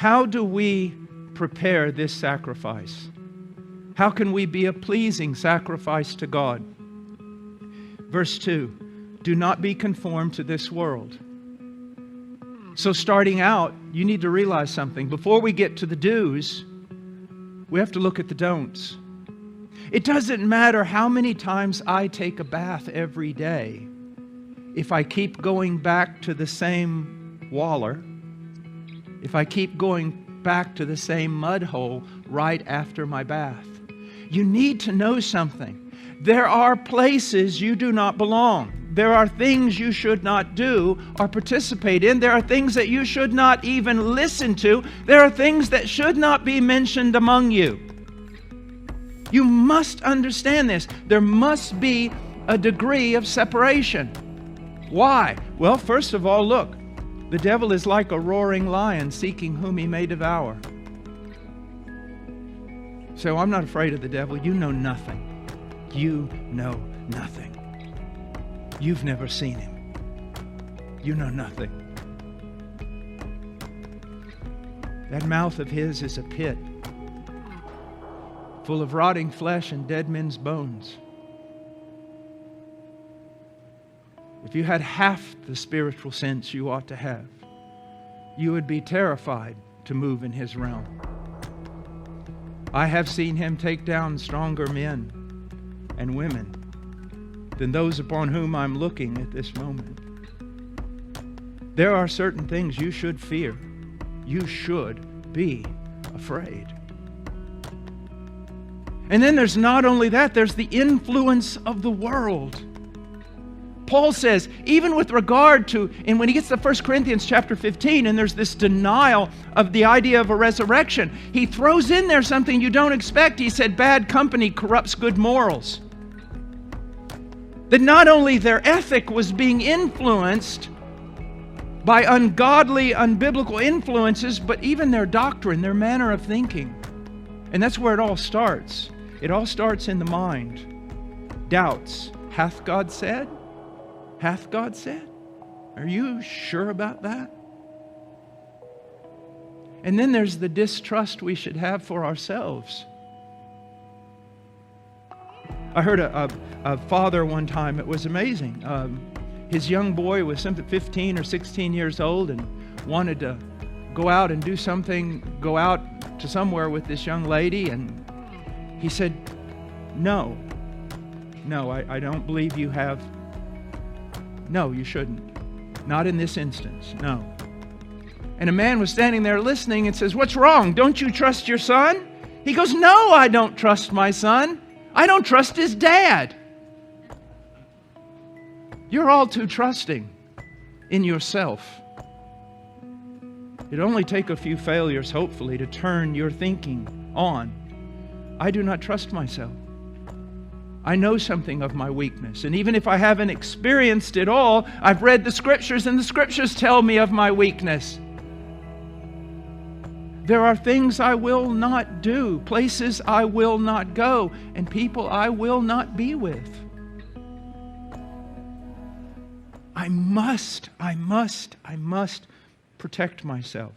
How do we prepare this sacrifice? How can we be a pleasing sacrifice to God? Verse 2, do not be conformed to this world. So starting out, you need to realize something. Before we get to the do's, we have to look at the don'ts. It doesn't matter how many times I take a bath every day. If I keep going back to the same waller, if I keep going back to the same mud hole right after my bath. You need to know something. There are places you do not belong. There are things you should not do or participate in. There are things that you should not even listen to. There are things that should not be mentioned among you. You must understand this. There must be a degree of separation. Why? Well, first of all, look. The devil is like a roaring lion seeking whom he may devour. So I'm not afraid of the devil. You know nothing. You know nothing. You've never seen him. You know nothing. That mouth of his is a pit, full of rotting flesh and dead men's bones. If you had half the spiritual sense you ought to have, you would be terrified to move in his realm. I have seen him take down stronger men and women than those upon whom I'm looking at this moment. There are certain things you should fear. You should be afraid. And then there's not only that, there's the influence of the world. Paul says, even with regard to, and when he gets to 1 Corinthians chapter 15, and there's this denial of the idea of a resurrection, he throws in there something you don't expect. He said, bad company corrupts good morals. That not only their ethic was being influenced by ungodly, unbiblical influences, but even their doctrine, their manner of thinking. And that's where it all starts. It all starts in the mind. Doubts. Hath God said? Hath God said? Are you sure about that? And then there's the distrust we should have for ourselves. I heard a father one time, it was amazing. His young boy was 15 or 16 years old and wanted to go out and do something, go out to somewhere with this young lady, and he said, No, I don't believe you have. No, you shouldn't. Not in this instance, no. And a man was standing there listening and says, what's wrong? Don't you trust your son? He goes, no, I don't trust my son. I don't trust his dad. You're all too trusting in yourself. It'd only take a few failures, hopefully, to turn your thinking on. I do not trust myself. I know something of my weakness. And even if I haven't experienced it all, I've read the Scriptures, and the Scriptures tell me of my weakness. There are things I will not do, places I will not go, and people I will not be with. I must protect myself.